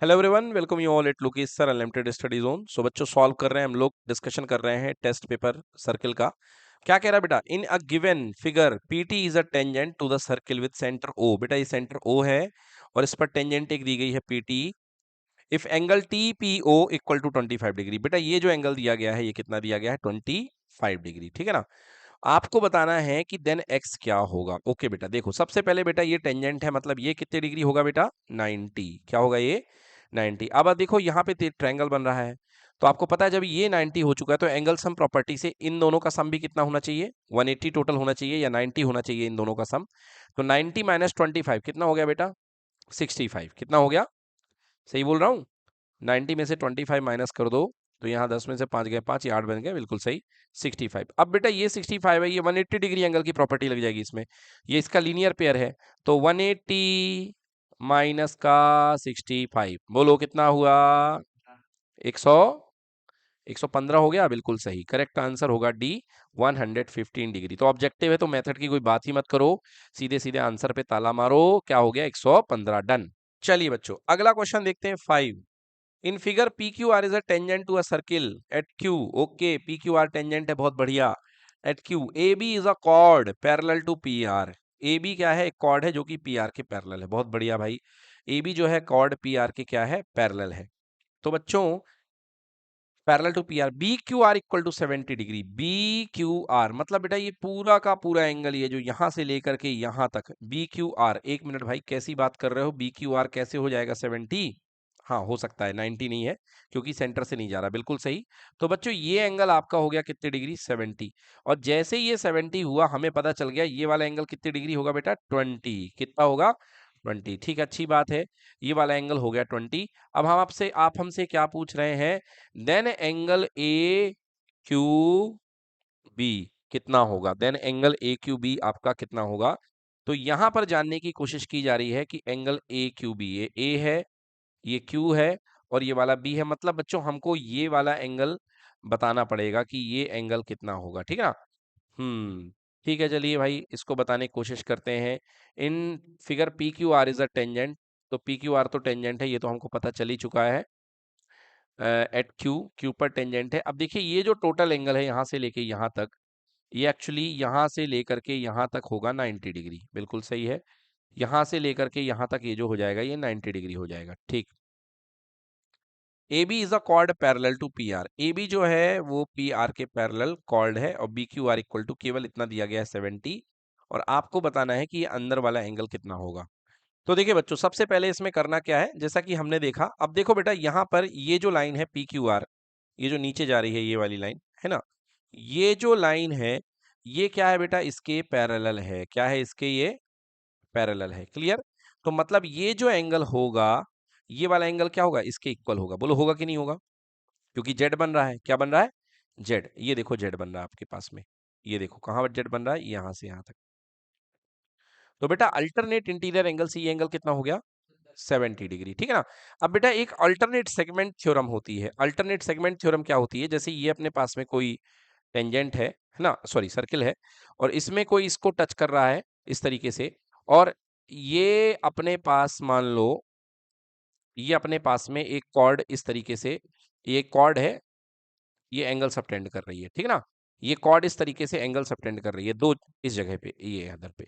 Hello everyone, welcome you all at Lokesh sir unlimited study zone. So बच्चों solve कर रहे हैं हम लोग, डिस्कशन कर रहे हैं टेस्ट पेपर सर्किल का। क्या कह रहा है बेटा? In a given figure PT is a tangent to the circle with center O. बेटा ये सेंटर ओ है और इस पर टेंजेंट एक दी गई है PT. If angle T P O equal to 25 degree. बेटा ये जो एंगल दिया गया है ये कितना दिया गया है? 25 डिग्री। ठीक है ना? आपको बताना है कि देन एक्स क्या होगा। ओके बेटा, देखो सबसे पहले बेटा ये टेंजेंट है, मतलब ये कितने डिग्री होगा बेटा? 90। क्या होगा ये? 90। अब आप देखो यहाँ पे ट्रायंगल बन रहा है, तो आपको पता है जब ये 90 हो चुका है तो एंगल सम प्रॉपर्टी से इन दोनों का सम भी कितना होना चाहिए? 180 टोटल होना चाहिए या 90 होना चाहिए इन दोनों का सम। तो 90 माइनस 25 कितना हो गया बेटा? 65। कितना हो गया? सही बोल रहा हूँ? 90 में से 25 माइनस कर दो तो यहाँ 10 में से 5 गए 5, ये 8 बन गया, बिल्कुल सही 65। अब बेटा ये 65 है, ये 180 डिग्री एंगल की प्रॉपर्टी लग जाएगी इसमें। ये इसका लीनियर पेयर है, तो 180 माइनस का 65 बोलो कितना हुआ? 100, 115 हो गया, बिल्कुल सही। करेक्ट आंसर होगा डी, 115 डिग्री। तो ऑब्जेक्टिव है तो मेथड की कोई बात ही मत करो, सीधे सीधे आंसर पे ताला मारो। क्या हो गया? 115। डन। चलिए बच्चों अगला क्वेश्चन देखते हैं 5। In figure P Q R is a tangent to a circle at Q. Okay, P Q R tangent है, बहुत बढ़िया। At Q A B is a chord parallel to P R. A B क्या है? एक cord है जो कि P R के पैरेलल है। बहुत बढ़िया भाई, ए बी जो है कॉर्ड पी आर के क्या है? पैरेलल है। तो बच्चों parallel to P R, B Q R equal to 70 degree. B Q R मतलब बेटा ये पूरा का पूरा एंगल, ये जो यहां से लेकर के यहां तक बी क्यू आर। एक मिनट भाई, कैसी बात कर रहे हो? बी क्यू आर कैसे हो जाएगा 70? हाँ हो सकता है, 90 नहीं है क्योंकि सेंटर से नहीं जा रहा, बिल्कुल सही। तो बच्चों ये एंगल आपका हो गया कितने डिग्री? 70। और जैसे ही ये 70 हुआ हमें पता चल गया ये वाला एंगल कितने डिग्री होगा बेटा? 20। कितना होगा? 20। ठीक है, अच्छी बात है, ये वाला एंगल हो गया 20। अब आप हमसे क्या पूछ रहे हैं? Then angle A Q B कितना होगा? Then angle A Q B आपका कितना होगा? तो यहां पर जानने की कोशिश की जा रही है कि एंगल ए क्यू बी, ये ए है, ये क्यू है और ये वाला बी है। मतलब बच्चों हमको ये वाला एंगल बताना पड़ेगा कि ये एंगल कितना होगा। ठीक है ना? ठीक है, चलिए भाई इसको बताने की कोशिश करते हैं। इन figure P Q R is a tangent. तो पी क्यू आर तो टेंजेंट है, ये तो हमको पता चल ही चुका है। एट क्यू, क्यू पर टेंजेंट है। अब देखिए ये जो टोटल एंगल है यहाँ से लेके यहाँ तक, ये एक्चुअली यहाँ से लेकर के यहाँ तक होगा 90 डिग्री। बिल्कुल सही है, यहाँ से लेकर के यहाँ तक ये जो हो जाएगा ये 90 डिग्री हो जाएगा। ठीक। A B is a chord parallel to P R. A B जो है वो पी आर के पैरेलल कॉर्ड है और B Q R equal to केवल इतना दिया गया है 70। और आपको बताना है कि ये अंदर वाला एंगल कितना होगा। तो देखिए बच्चों सबसे पहले इसमें करना क्या है, जैसा कि हमने देखा। अब देखो बेटा यहाँ पर ये जो लाइन है पी क्यू आर, ये जो नीचे जा रही है ये वाली लाइन है ना, ये जो लाइन है ये क्या है बेटा? इसके पैरेलल है। क्या है इसके? ये पैरेलल है। क्लियर? तो मतलब ये जो एंगल होगा, ये वाला एंगल क्या होगा? इसके इक्वल होगा। बोलो होगा कि नहीं होगा? क्योंकि जेड बन रहा है। क्या बन रहा है? जेड। ये देखो जेड बन रहा है आपके पास में, ये देखो कहां पर जेड बन रहा है? यहां से यहां तक। तो बेटा अल्टरनेट इंटीरियर एंगल से ये एंगल कितना हो गया? 70 डिग्री। ठीक है ना? अब बेटा एक अल्टरनेट सेगमेंट थ्योरम होती है। अल्टरनेट सेगमेंट थ्योरम क्या होती है? जैसे ये अपने पास में कोई टेंजेंट है ना, सॉरी सर्किल है, और इसमें कोई इसको टच कर रहा है इस तरीके से, और ये अपने पास मान लो ये अपने पास में एक कॉर्ड इस तरीके से, ये कॉर्ड है, ये एंगल सबटेंड कर रही है। ठीक है ना? ये कॉर्ड इस तरीके से एंगल सबटेंड कर रही है दो, इस जगह पे, ये इधर पे,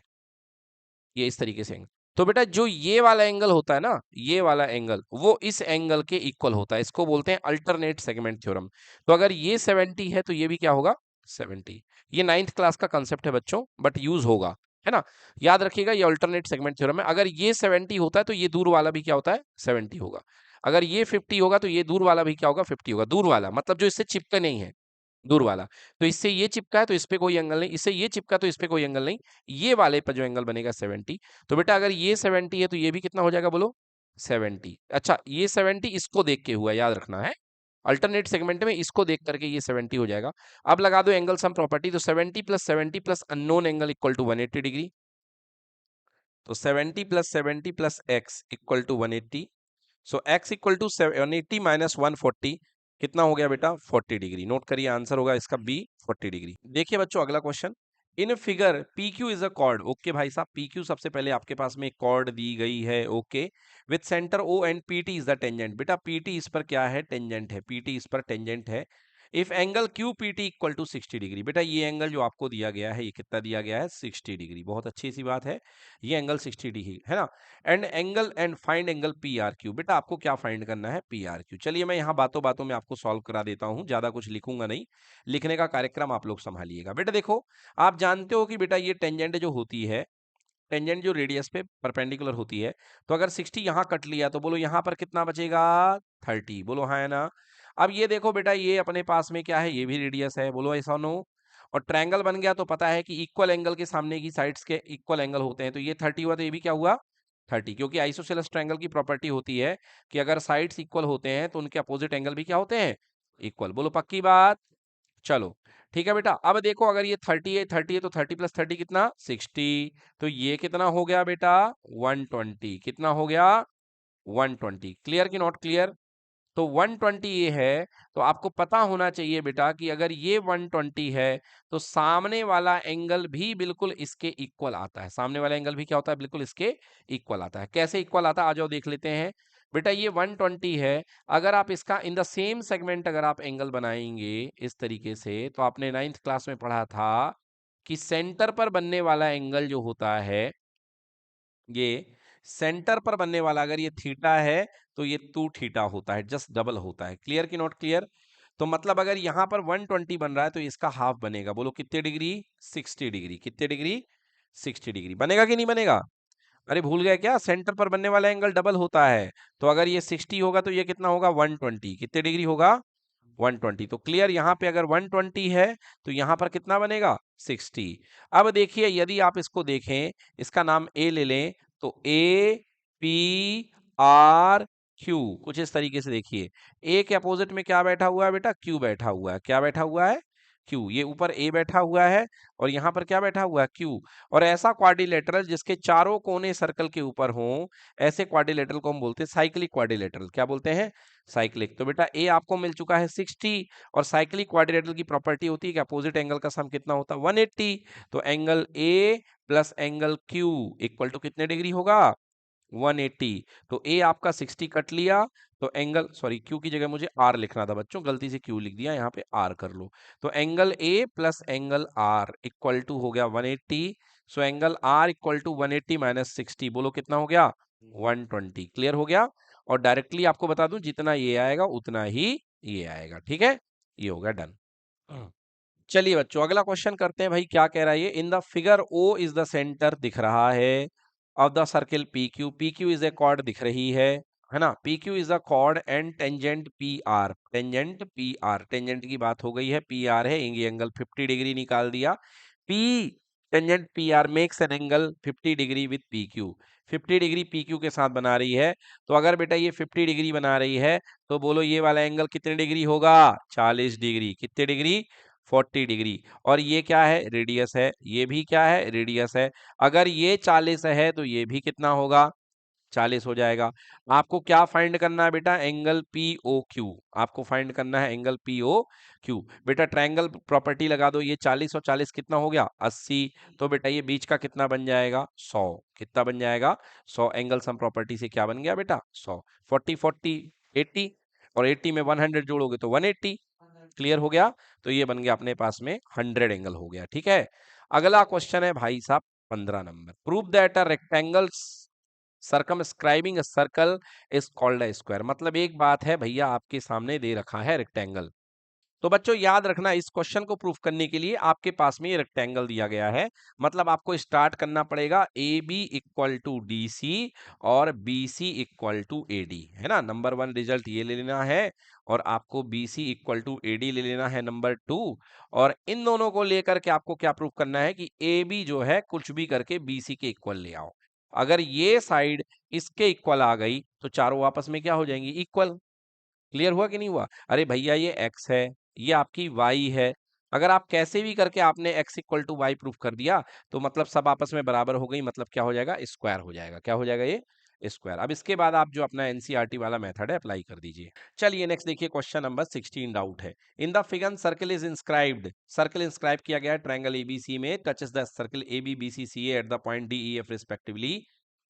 ये इस तरीके से एंगल। तो बेटा जो ये वाला एंगल होता है ना, ये वाला एंगल वो इस एंगल के इक्वल होता है। इसको बोलते हैं अल्टरनेट सेगमेंट थ्योरम। तो अगर ये 70 है तो ये भी क्या होगा? 70। ये 9th क्लास का कंसेप्ट है बच्चों, बट यूज होगा, है ना? याद रखिएगा ये अल्टरनेट सेगमेंट थ्योरम है। अगर ये 70 होता है तो ये दूर वाला भी क्या होता है? 70 होगा। अगर ये 50 होगा तो ये दूर वाला भी क्या होगा? 50 होगा। दूर वाला मतलब जो इससे चिपका नहीं है, दूर वाला। तो इससे ये चिपका है तो इस पे कोई एंगल नहीं, इससे ये चिपका तो इस पे कोई एंगल नहीं, ये वाले पर जो एंगल बनेगा 70। तो बेटा अगर ये 70 है तो ये भी कितना हो जाएगा बोलो? 70। अच्छा ये 70 इसको देख के हुआ, याद रखना है, अल्टरनेट सेगमेंट में इसको देख करके ये 70 हो जाएगा। अब लगा दो एंगल सम प्रॉपर्टी, तो 70 plus unknown angle equal to 180 degree. तो 70 plus X equal to 180। So x equal to 180 minus 140 कितना हो गया बेटा? 40 डिग्री। नोट करिए आंसर होगा इसका बी, 40 डिग्री। देखिए बच्चों अगला question. In figure P Q is a cord. Okay भाई साहब, पी क्यू सबसे पहले आपके पास में एक कॉर्ड दी गई है। Okay, with centre O and P T is the tangent. बेटा पी टी इस पर क्या है? टेंजेंट है। पी टी इस पर टेंजेंट है। If angle Q P T equal to 60 degree. बेटा ये एंगल जो आपको दिया गया है, ये कितना दिया गया है? 60 डिग्री। बहुत अच्छी सी बात है, ये एंगल 60 डिग्री है ना। And find angle P R Q. बेटा आपको क्या फाइंड करना है? P R Q. चलिए मैं यहाँ बातों बातों में आपको सॉल्व करा देता हूँ, ज्यादा कुछ लिखूंगा नहीं, लिखने का कार्यक्रम आप लोग संभालिएगा। बेटा देखो, आप जानते हो कि बेटा ये टेंजेंट जो होती है, टेंजेंट जो रेडियस पे परपेंडिकुलर होती है, तो अगर 60 यहाँ कट लिया तो बोलो यहाँ पर कितना बचेगा? 30। बोलो हाँ है ना। अब ये देखो बेटा, ये अपने पास में क्या है? ये भी रेडियस है। बोलो ऐसा नो। और ट्रायंगल बन गया तो पता है कि इक्वल एंगल के सामने की साइड्स के इक्वल एंगल होते हैं, तो ये 30 हुआ तो ये भी क्या हुआ? 30। क्योंकि आइसोसेलेस ट्रायंगल की प्रॉपर्टी होती है कि अगर साइड्स इक्वल होते हैं तो उनके अपोजिट एंगल भी क्या होते हैं? इक्वल। बोलो पक्की बात। चलो ठीक है बेटा। अब देखो, अगर ये 30 है तो 30 प्लस 30 कितना? 60। तो ये कितना हो गया बेटा? 120। कितना हो गया? 120। क्लियर कि नॉट क्लियर? तो 120 ये है, तो आपको पता होना चाहिए बेटा कि अगर ये 120 है तो सामने वाला एंगल भी बिल्कुल इसके इक्वल आता है। सामने वाला एंगल भी क्या होता है? बिल्कुल इसके इक्वल आता है। कैसे इक्वल आता है? आ जाओ देख लेते हैं। बेटा ये 120 है, अगर आप इसका इन द सेम सेगमेंट अगर आप एंगल बनाएंगे इस तरीके से, तो आपने 9th क्लास में पढ़ा था कि सेंटर पर बनने वाला एंगल जो होता है, ये सेंटर पर बनने वाला अगर ये थीटा है तो ये 2 थीटा होता है, जस्ट डबल होता है। क्लियर कि नॉट क्लियर? तो मतलब अगर यहां पर 120 बन रहा है तो इसका हाफ बनेगा। बोलो कितने डिग्री? 60 डिग्री। कितने डिग्री? 60 डिग्री। बनेगा कि नहीं बनेगा? अरे भूल गए क्या? सेंटर पर बनने वाला एंगल डबल होता है। तो अगर ये 60 होगा तो ये कितना होगा? 120। कितने डिग्री होगा? 120। तो क्लियर, यहां पे अगर 120 है तो यहां पर कितना बनेगा? 60। अब देखिए, यदि आप इसको देखें, इसका नाम ए ले लें, तो ए पी आर क्यू, कुछ इस तरीके से देखिए। ए के अपोजिट में क्या बैठा हुआ है बेटा? क्यू बैठा हुआ है। क्या बैठा हुआ है? क्यू। ये ऊपर ए बैठा हुआ है और यहाँ पर क्या बैठा हुआ है? क्यू। और ऐसा क्वाड्रिलेटरल जिसके चारों कोने सर्कल के ऊपर हों, ऐसे क्वाड्रिलेटरल को हम बोलते हैं साइक्लिक क्वाड्रिलेटरल। क्या बोलते हैं? साइक्लिक। तो बेटा ए आपको मिल चुका है 60, और साइक्लिक क्वाड्रिलेटरल की प्रॉपर्टी होती है कि अपोजिट एंगल का सम कितना होता है? 180। तो angle A plus angle Q equal to कितने डिग्री होगा? 180। तो ए आपका 60 कट लिया, तो एंगल, सॉरी क्यू की जगह मुझे आर लिखना था बच्चों, गलती से क्यू लिख दिया, यहाँ पे आर कर लो। तो angle A plus angle R equal to हो गया 180। So angle R equal to 180 minus 60, बोलो कितना हो गया? 120। क्लियर हो गया? और डायरेक्टली आपको बता दूं, जितना ये आएगा उतना ही ये आएगा। ठीक है, ये हो गया डन। चलिए बच्चों, अगला क्वेश्चन करते हैं भाई। क्या कह रहा है ये? In the figure O is the centre दिख रहा है of the circle P Q. P Q is a chord दिख रही है ना। P Q is a chord and tangent P R. Tangent P R, tangent की बात हो गई है, पी आर है, ये एंगल 50 डिग्री निकाल दिया। P tangent P are makes an angle 50 degree with P Q. 50 degree P Q के साथ बना रही है। तो अगर बेटा ये 50 डिग्री बना रही है तो बोलो ये वाला एंगल कितने डिग्री होगा? 40 डिग्री। कितने डिग्री? 40 डिग्री। और ये क्या है? रेडियस है। ये भी क्या है? रेडियस है। अगर ये 40 है तो ये भी कितना होगा? 40 हो जाएगा। आपको क्या फाइंड करना है बेटा? Angle P O Q. आपको फाइंड करना है एंगल पी ओ क्यू। बेटा ट्रायंगल प्रॉपर्टी लगा दो, ये 40 और 40 कितना हो गया? 80। तो बेटा ये बीच का कितना बन जाएगा? 100। कितना बन जाएगा? 100। एंगल सम प्रॉपर्टी से क्या बन गया बेटा? 100। 40 40 80, और 80 में 100 जोड़ोगे तो 180। क्लियर हो गया? तो ये बन गया अपने पास में 100 एंगल हो गया। ठीक है, अगला क्वेश्चन है भाई साहब 15 number. Prove that a rectangle circumscribing a circle is called a square. मतलब एक बात है भैया, आपके सामने दे रखा है रेक्टेंगल, तो बच्चों याद रखना, इस क्वेश्चन को प्रूफ करने के लिए आपके पास में ये रेक्टेंगल दिया गया है। मतलब आपको स्टार्ट करना पड़ेगा A B equal to D C और B C equal to A D, है ना। नंबर 1 रिजल्ट ये ले लेना है, और आपको B C equal to A D ले लेना है नंबर 2। और इन दोनों को लेकर के आपको क्या प्रूफ करना है कि ए बी जो है कुछ भी करके बी सी के इक्वल ले आओ। अगर ये साइड इसके इक्वल आ गई तो चारों आपस में क्या हो जाएंगी? इक्वल। क्लियर हुआ कि नहीं हुआ? अरे भैया ये x है, ये आपकी y है। अगर आप कैसे भी करके आपने x equal to Y proof कर दिया तो मतलब सब आपस में बराबर हो गई, मतलब क्या हो जाएगा? स्क्वायर हो जाएगा। क्या हो जाएगा? ये स्क्वायर। अब इसके बाद आप जो अपना एनसीईआरटी वाला मेथड है अप्लाई कर दीजिए। चलिए नेक्स्ट देखिए क्वेश्चन नंबर 16 डाउट है। In the figure circle is inscribed, circle inscribe किया गया है ट्रायंगल एबीसी में, touches the circle AB BC CA at the point DEF respectively.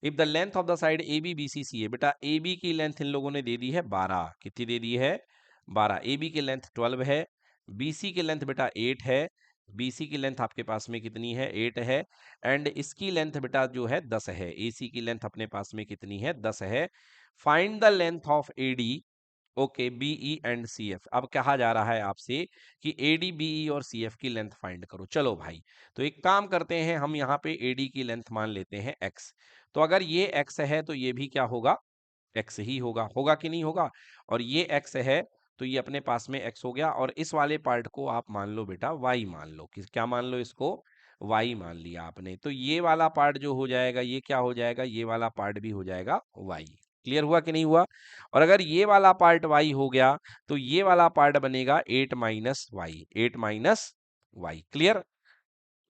If the length of the side AB BC CA, बेटा एबी की length in लोगों ने दे दी है 12, कितनी दे दी है 12, एबी की लेंथ 12 है, बीसी की लेंथ बेटा 8 है, बीसी की लेंथ आपके पास में कितनी है 8 है, एंड इसकी लेंथ बेटा जो है 10 है, एसी की लेंथ अपने पास में कितनी है 10 है। Find the length of AD, okay, BE and CF. अब कहा जा रहा है आपसे कि एडी बीई और सीएफ की लेंथ फाइंड करो। चलो भाई, तो एक काम करते हैं, हम यहाँ पे एडी की लेंथ मान लेते हैं एक्स। तो अगर ये एक्स है तो ये भी क्या होगा, एक्स ही होगा, होगा कि नहीं होगा। और ये एक्स है तो ये अपने पास में एक्स हो गया, और इस वाले पार्ट को आप मान लो बेटा वाई मान लो, कि क्या मान लो, इसको वाई मान लिया आपने। तो ये वाला पार्ट जो हो जाएगा ये क्या हो जाएगा, ये वाला पार्ट भी हो जाएगा वाई। क्लियर हुआ कि नहीं हुआ। और अगर ये वाला पार्ट वाई हो गया तो ये वाला पार्ट बनेगा 8 minus Y, 8 minus Y. Clear,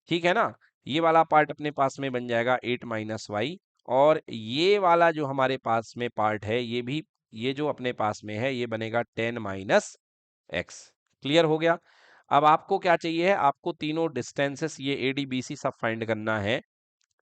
ठीक है ना। ये वाला पार्ट अपने पास में बन जाएगा 8 माइनस वाई, और ये वाला जो हमारे पास में पार्ट है ये भी, ये जो अपने पास में है ये बनेगा 10 माइनस एक्स। क्लियर हो गया। अब आपको क्या चाहिए है, आपको तीनों डिस्टेंसेस ये एडी बीसी सब फाइंड करना है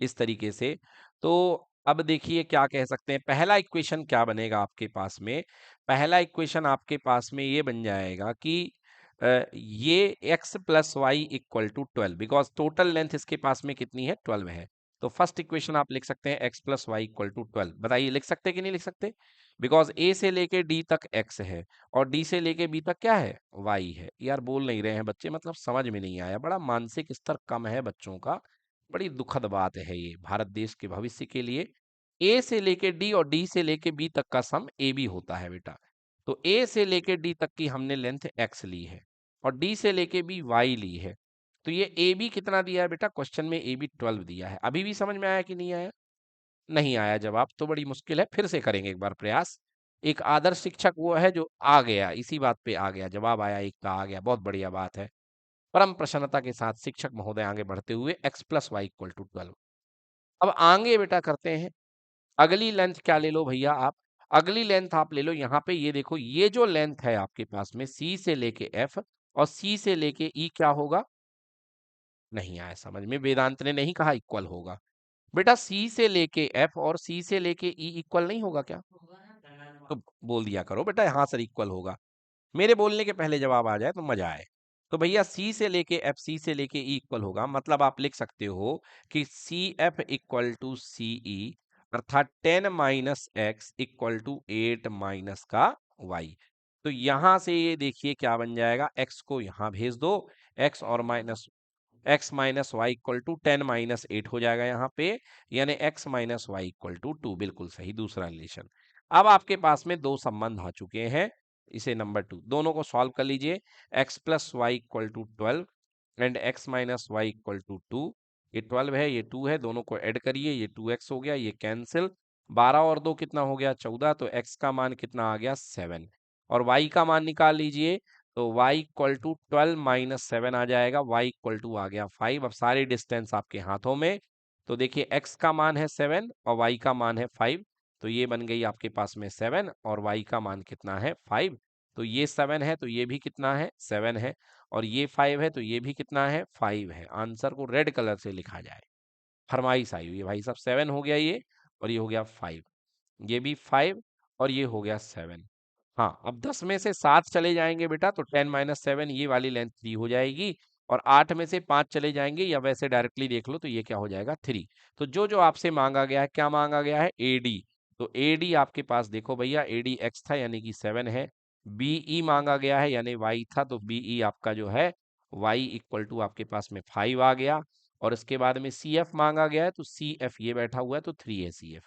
इस तरीके से। तो अब देखिए क्या कह सकते हैं, पहला इक्वेशन क्या बनेगा आपके पास में, पहला इक्वेशन आपके पास में ये बन जाएगा कि ये x plus Y equal to 12, because total length इसके पास में कितनी है 12 है। तो फर्स्ट इक्वेशन आप लिख सकते हैं x plus Y equal to 12। बताइए लिख सकते हैं कि नहीं लिख सकते, बिकॉज a से लेके d तक x है और d से लेके b तक क्या है y है। यार बोल नहीं रहे हैं बच्चे, मतलब समझ में नहीं आया, बड़ा मानसिक स्तर कम है बच्चों का, बड़ी दुखद बात है ये भारत देश के भविष्य के लिए। ए से लेके डी और डी से लेके बी तक का सम ए बी होता है बेटा। तो ए से लेके डी तक की हमने लेंथ एक्स ली है और डी से लेके बी वाई ली है। तो ये ए बी कितना दिया है बेटा, क्वेश्चन में ए बी 12 दिया है। अभी भी समझ में आया कि नहीं आया, नहीं आया जवाब तो बड़ी मुश्किल है, फिर से करेंगे एक बार प्रयास। एक आदर्श शिक्षक वो है जो आ गया, इसी बात पे आ गया, जवाब आया एक का आ गया, बहुत बढ़िया बात है। परम प्रसन्नता के साथ शिक्षक महोदय आगे बढ़ते हुए x plus Y equal to 12। अब आगे बेटा करते हैं, अगली लेंथ क्या ले लो भैया आप, अगली लेंथ आप ले लो यहाँ पे, ये देखो ये जो लेंथ है आपके पास में C से लेके F और C से लेके E क्या होगा, नहीं आया समझ में, वेदांत ने नहीं कहा इक्वल होगा। बेटा C से लेके F और C से लेके E इक्वल नहीं होगा क्या, तो बोल दिया करो बेटा हाँ सर इक्वल होगा, मेरे बोलने के पहले जवाब आ जाए तो मजा आए। तो भैया सी से लेके एफ, सी से लेके ई इक्वल होगा, मतलब आप लिख सकते हो कि C F equal to C E, अर्थात 10 minus X equal to 8 minus का वाई। तो यहां से ये देखिए क्या बन जाएगा, एक्स को यहां भेज दो, एक्स और minus X minus Y equal to 10 minus 8 हो जाएगा यहाँ पे, यानी X minus Y equal to 2, बिल्कुल सही दूसरा रिलेशन। अब आपके पास में दो संबंध आ चुके हैं, इसे नंबर 2 दोनों को सॉल्व कर लीजिए। X plus Y equal to 12 and X minus Y equal to 2। ये 12 है ये 2 है, दोनों को ऐड करिए, ये 2x हो गया, ये कैंसिल, 12 और 2 कितना हो गया 14, तो x का मान कितना आ गया 7, और y का मान निकाल लीजिए, तो y इक्वल टू 12 माइनस 7 आ जाएगा, y इक्वल टू आ गया 5। अब सारी डिस्टेंस आपके हाथों में, तो देखिए x का मान है 7 और y का मान है 5, तो ये बन गई आपके पास में 7 और y का मान कितना है 5। तो ये 7 है तो ये भी कितना है 7 है, और ये 5 है तो ये भी कितना है 5 है। आंसर को रेड कलर से लिखा जाए, फरमाइश आई हुई है भाई साहब, 7 हो गया ये, और ये हो गया 5, ये भी 5 और ये हो गया 7। हाँ अब 10 में से 7 चले जाएंगे बेटा तो 10 माइनस 7 ये वाली लेंथ 3 हो जाएगी, और 8 में से 5 चले जाएंगे, या वैसे डायरेक्टली देख लो तो ये क्या हो जाएगा 3। तो जो जो आपसे मांगा गया है, क्या मांगा गया है एडी, तो एडी आपके पास देखो भैया, एडी एक्स था यानी कि 7 है, बीई मांगा गया है यानी वाई था, तो बीई आपका जो है वाई इक्वल टू आपके पास में 5 आ गया, और इसके बाद में सी एफ मांगा गया है, तो सी एफ ये बैठा हुआ है तो 3 है सी एफ।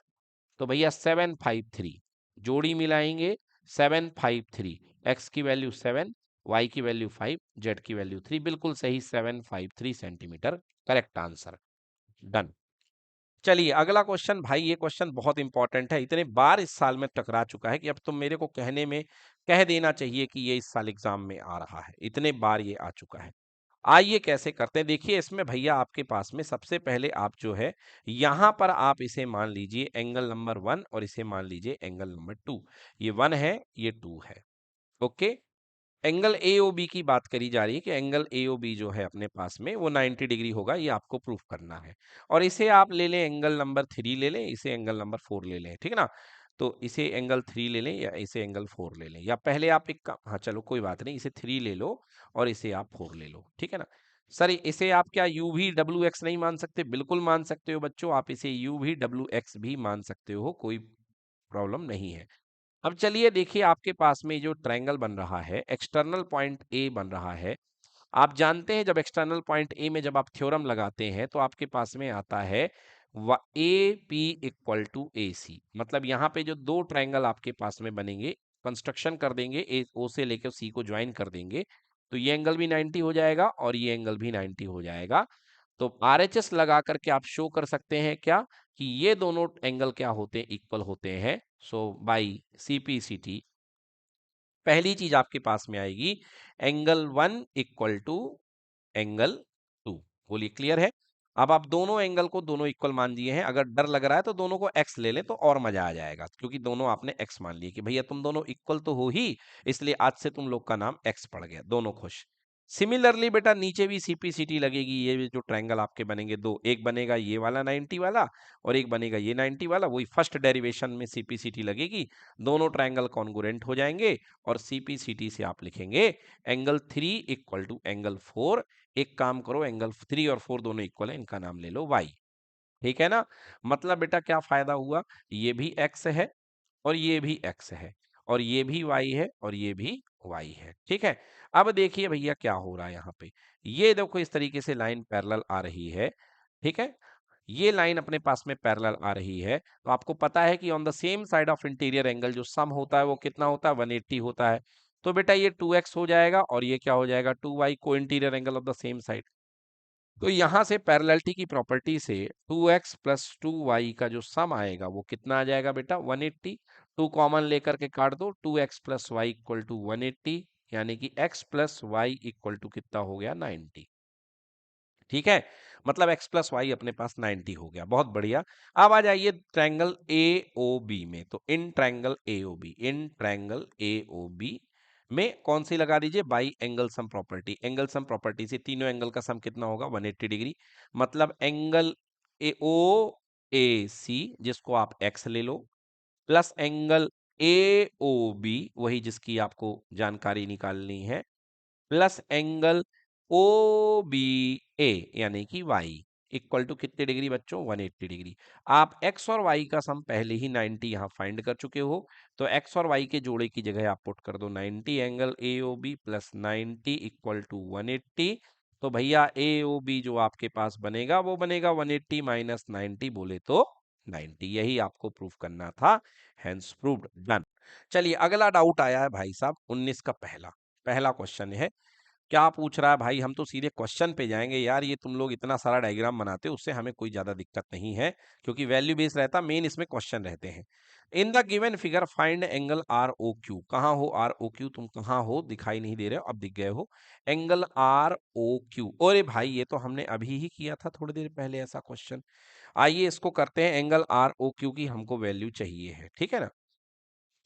तो भैया 753 जोड़ी मिलाएंगे, 753, एक्स की वैल्यू 7, वाई की वैल्यू 5, जेड की वैल्यू 3, बिल्कुल सही 753 सेंटीमीटर, करेक्ट आंसर, डन। चलिए अगला क्वेश्चन, भाई ये क्वेश्चन बहुत इंपॉर्टेंट है, इतने बार इस साल में टकरा चुका है कि अब तो मेरे को कहने में कह देना चाहिए कि ये इस साल एग्जाम में आ रहा है, इतने बार ये आ चुका है। आइए कैसे करते हैं, देखिए इसमें भैया आपके पास में सबसे पहले आप जो है यहां पर आप इसे मान लीजिए एंगल नंबर 1 और इसे मान लीजिए एंगल नंबर 2। ये 1 है, ये 2 है। ओके। एंगल एओबी की बात करी जा रही है कि एंगल एओबी जो है अपने पास में वो 90 डिग्री होगा, ये आपको प्रूफ करना है। और इसे आप ले लें एंगल नंबर 3 ले लें, इसे एंगल नंबर 4 ले लें, ठीक है ना। तो इसे एंगल 3 ले लें या इसे एंगल 4 ले लें, या पहले आप एक काम, हाँ चलो कोई बात नहीं, इसे 3 ले लो और इसे आप 4 ले लो, ठीक है ना। सर इसे आप क्या यू भी डब्ल्यू एक्स नहीं मान सकते? बिल्कुल मान सकते हो बच्चों, आप इसे यू भी डब्ल्यू एक्स भी मान सकते हो, कोई प्रॉब्लम नहीं है। अब चलिए देखिए आपके पास में जो ट्रायंगल बन रहा है, एक्सटर्नल पॉइंट ए बन रहा है। आप जानते हैं जब एक्सटर्नल पॉइंट ए में जब आप थ्योरम लगाते हैं तो आपके पास में आता है ए पी इक्वल टू ए सी। मतलब यहाँ पे जो दो ट्रायंगल आपके पास में बनेंगे, कंस्ट्रक्शन कर देंगे, ए ओ से लेकर सी को ज्वाइन कर देंगे, तो ये एंगल भी 90 हो जाएगा और ये एंगल भी 90 हो जाएगा। तो आरएचएस लगा करके आप शो कर सकते हैं क्या कि ये दोनों एंगल क्या होते हैं, इक्वल होते हैं। सो बाई सीपीसीटी पहली चीज आपके पास में आएगी, एंगल 1 इक्वल टू एंगल 2। बोलिए क्लियर है? अब आप दोनों एंगल को दोनों इक्वल मान दिए हैं, अगर डर लग रहा है तो दोनों को एक्स ले लें तो और मजा आ जाएगा, क्योंकि दोनों आपने एक्स मान लिए कि भैया तुम दोनों इक्वल तो हो ही, इसलिए आज से तुम लोग का नाम एक्स पड़ गया, दोनों खुश। सिमिलरली बेटा नीचे भी सीपीसीटी लगेगी, ये जो ट्रायंगल आपके बनेंगे दो, एक बनेगा ये वाला 90 वाला और एक बनेगा ये 90 वाला, वही फर्स्ट डेरिवेशन में सीपीसीटी लगेगी, दोनों ट्रायंगल कॉन्ग्रुएंट हो जाएंगे और सीपीसीटी से आप लिखेंगे एंगल 3 इक्वल टू एंगल 4। एक काम करो, एंगल 3 और 4 दोनों इक्वल है, इनका नाम ले लो वाई। ठीक है ना। मतलब बेटा क्या फायदा हुआ, ये भी एक्स है और ये भी एक्स है और ये भी वाई है और ये भी वाई है, ठीक है। अब देखिए भैया क्या हो रहा है यहाँ पे, ये देखो इस तरीके से लाइन पैरेलल आ रही है, ठीक है। ये लाइन अपने पास में पैरेलल आ रही है, तो आपको पता है कि on the same side of interior angle जो सम होता है वो कितना होता है, 180 होता है। तो बेटा ये 2x हो जाएगा और ये क्या हो जाएगा, 2y, को interior angle of the same side. तो यहां से पैरेललिटी की प्रॉपर्टी से 2x प्लस 2y का जो सम आएगा वो कितना आ जाएगा बेटा, 180। 2 कॉमन लेकर के काट दो, 2x plus Y equal to 180, यानी कि x plus Y equal to कितना हो गया, 90। ठीक है, मतलब x प्लस वाई अपने पास 90 हो गया, बहुत बढ़िया। अब आ जाइए ट्रायंगल ए ओ बी में, तो in triangle A O B, in triangle A O B में कौन सी लगा दीजिए, by angle sum property. Angle sum property से तीनों एंगल का सम कितना होगा, 180 डिग्री। मतलब एंगल ए ओ ए सी, जिसको आप x ले लो, plus angle A O B, वही जिसकी आपको जानकारी निकालनी है, plus angle O B A यानी कि y इक्वल टू कितने डिग्री बच्चों, 180 डिग्री। आप x और y का सम पहले ही 90 यहां फाइंड कर चुके हो, तो x और y के जोड़े की जगह आप पुट कर दो 90, angle A O B plus 90 equal to 180। तो भैया ए ओ बी जो आपके पास बनेगा वो बनेगा 180 माइनस 90, बोले तो 90। यही आपको प्रूफ करना था, हैंस प्रूव्ड, डन। चलिए अगला डाउट आया है भाई साहब 19 का पहला पहला क्वेश्चन है। क्या पूछ रहा है भाई, हम तो सीधे क्वेश्चन पे जाएंगे यार, ये तुम लोग इतना सारा डायग्राम बनाते हो उससे हमें कोई ज्यादा दिक्कत नहीं है, क्योंकि वैल्यू बेस रहता, मेन इसमें क्वेश्चन रहते हैं। In the given figure find angle R O Q. कहाँ हो आर ओ क्यू, तुम कहाँ हो, दिखाई नहीं दे रहे हो, अब दिख गए हो। एंगल आर ओ क्यू, अरे भाई ये तो हमने अभी ही किया था थोड़ी देर पहले ऐसा क्वेश्चन। आइए इसको करते हैं, एंगल आर ओ क्यू की हमको वैल्यू चाहिए है, ठीक है ना।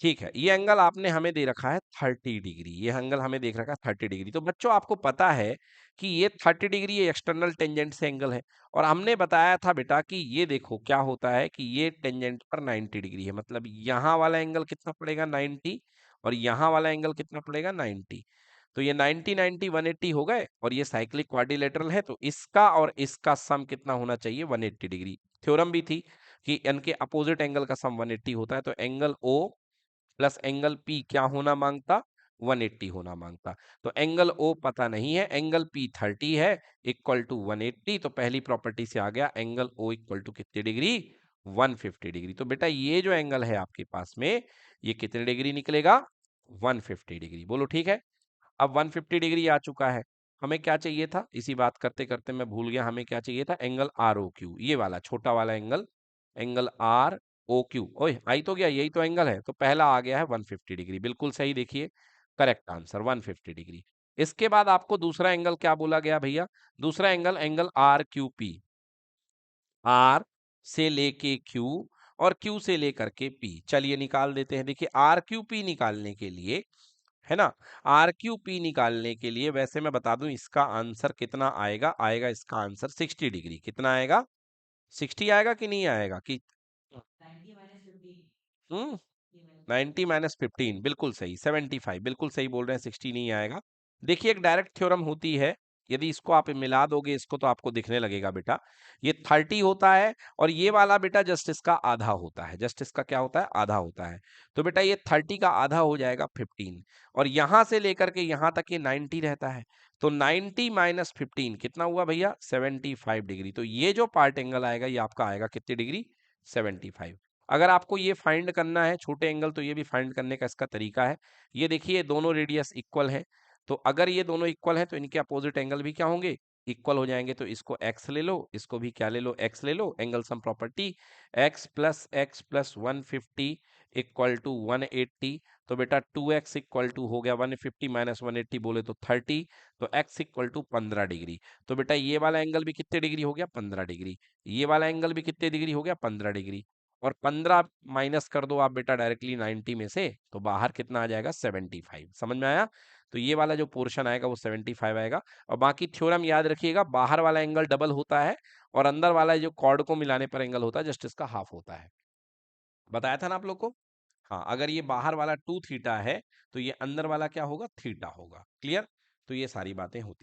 ठीक है, ये एंगल आपने हमें दे रखा है 30 डिग्री, ये एंगल हमें देख रखा है 30 डिग्री। तो बच्चों आपको पता है कि ये 30 डिग्री ये एक्सटर्नल टेंजेंट से एंगल है, और हमने बताया था बेटा कि ये देखो क्या होता है कि ये टेंजेंट पर 90 डिग्री है, मतलब यहाँ वाला एंगल कितना पड़ेगा, 90, और यहाँ वाला एंगल कितना पड़ेगा, 90। तो ये 90 90 180 हो गए, और ये साइक्लिक क्वाड्रिलेटरल है, तो इसका और इसका सम कितना होना चाहिए, 180 डिग्री। थ्योरम भी थी कि इनके अपोजिट एंगल का सम 180 होता है, तो angle O plus angle P क्या होना मांगता, 180 होना मांगता। तो एंगल ओ पता नहीं है, एंगल पी 30 है, इक्वल टू 180। तो पहली प्रॉपर्टी से आ गया एंगल ओ इक्वल टू कितनी डिग्री, 150 डिग्री। तो बेटा ये जो एंगल है आपके पास में, ये कितने डिग्री निकलेगा, 150 डिग्री। बोलो ठीक है। अब 150 डिग्री आ चुका है, हमें क्या चाहिए था, इसी बात करते करते मैं भूल गया, हमें क्या चाहिए था, एंगल आर ओ क्यू, ये वाला छोटा वाला angle, angle R O Q. ओए आई तो गया, यही तो एंगल है, तो पहला आ गया है 150 डिग्री, बिल्कुल सही, देखिए करेक्ट आंसर 150 डिग्री। इसके बाद आपको दूसरा एंगल क्या बोला गया भैया? दूसरा angle angle R Q P, R से लेके क्यू और क्यू से लेकर के पी। चलिए निकाल देते हैं। देखिए आर क्यू पी निकालने के लिए, है ना, आर क्यू पी निकालने के लिए वैसे मैं बता दूं इसका आंसर कितना आएगा। आएगा इसका आंसर 60 डिग्री। कितना आएगा? 60 आएगा कि नहीं आएगा? कि 90 - 15 बिल्कुल सही। 75 बिल्कुल सही बोल रहे हैं, 60 नहीं आएगा। देखिए एक डायरेक्ट थ्योरम होती है, यदि इसको आप मिला दोगे इसको तो आपको दिखने लगेगा बेटा, ये 30 होता है और ये वाला बेटा जस्ट इसका आधा होता है। जस्ट इसका क्या होता है? आधा होता है। तो बेटा ये 30 का आधा हो जाएगा 15, और यहां से लेकर के यहां तक ये 90 रहता है। तो 90 - 15 कितना हुआ भैया? 75 डिग्री। तो ये जो पार्ट एंगल आएगा ये आपका आएगा कितनी डिग्री? 75। अगर आपको ये फाइंड करना है छोटे एंगल, तो ये भी फाइंड करने का इसका तरीका है। ये देखिए दोनों रेडियस इक्वल है, तो अगर ये दोनों इक्वल है तो इनके अपोजिट एंगल भी क्या होंगे? इक्वल हो जाएंगे। तो इसको x ले लो, इसको भी क्या ले लो? x ले लो। Angle sum property, x plus 150 equal to 180। तो बेटा 2x इक्वल टू हो गया 150 माइनस 180 बोले तो 30। तो x इक्वल टू 15 डिग्री। तो बेटा ये वाला एंगल भी कितने डिग्री हो गया? 15 डिग्री। ये वाला एंगल भी कितने डिग्री हो गया? 15 डिग्री। और 15 माइनस कर दो आप बेटा डायरेक्टली 90 में से, तो बाहर कितना आ जाएगा? 75। समझ में आया? तो ये वाला जो पोर्शन आएगा वो 75 आएगा। और बाकी थ्योरम याद रखिएगा, बाहर वाला एंगल डबल होता है और अंदर वाला जो कॉर्ड को मिलाने पर एंगल होता है जस्ट इसका हाफ होता है। बताया था ना आप लोग को? हाँ, अगर ये बाहर वाला 2 थीटा है तो ये अंदर वाला क्या होगा? थीटा होगा। क्लियर? तो ये सारी बातें होती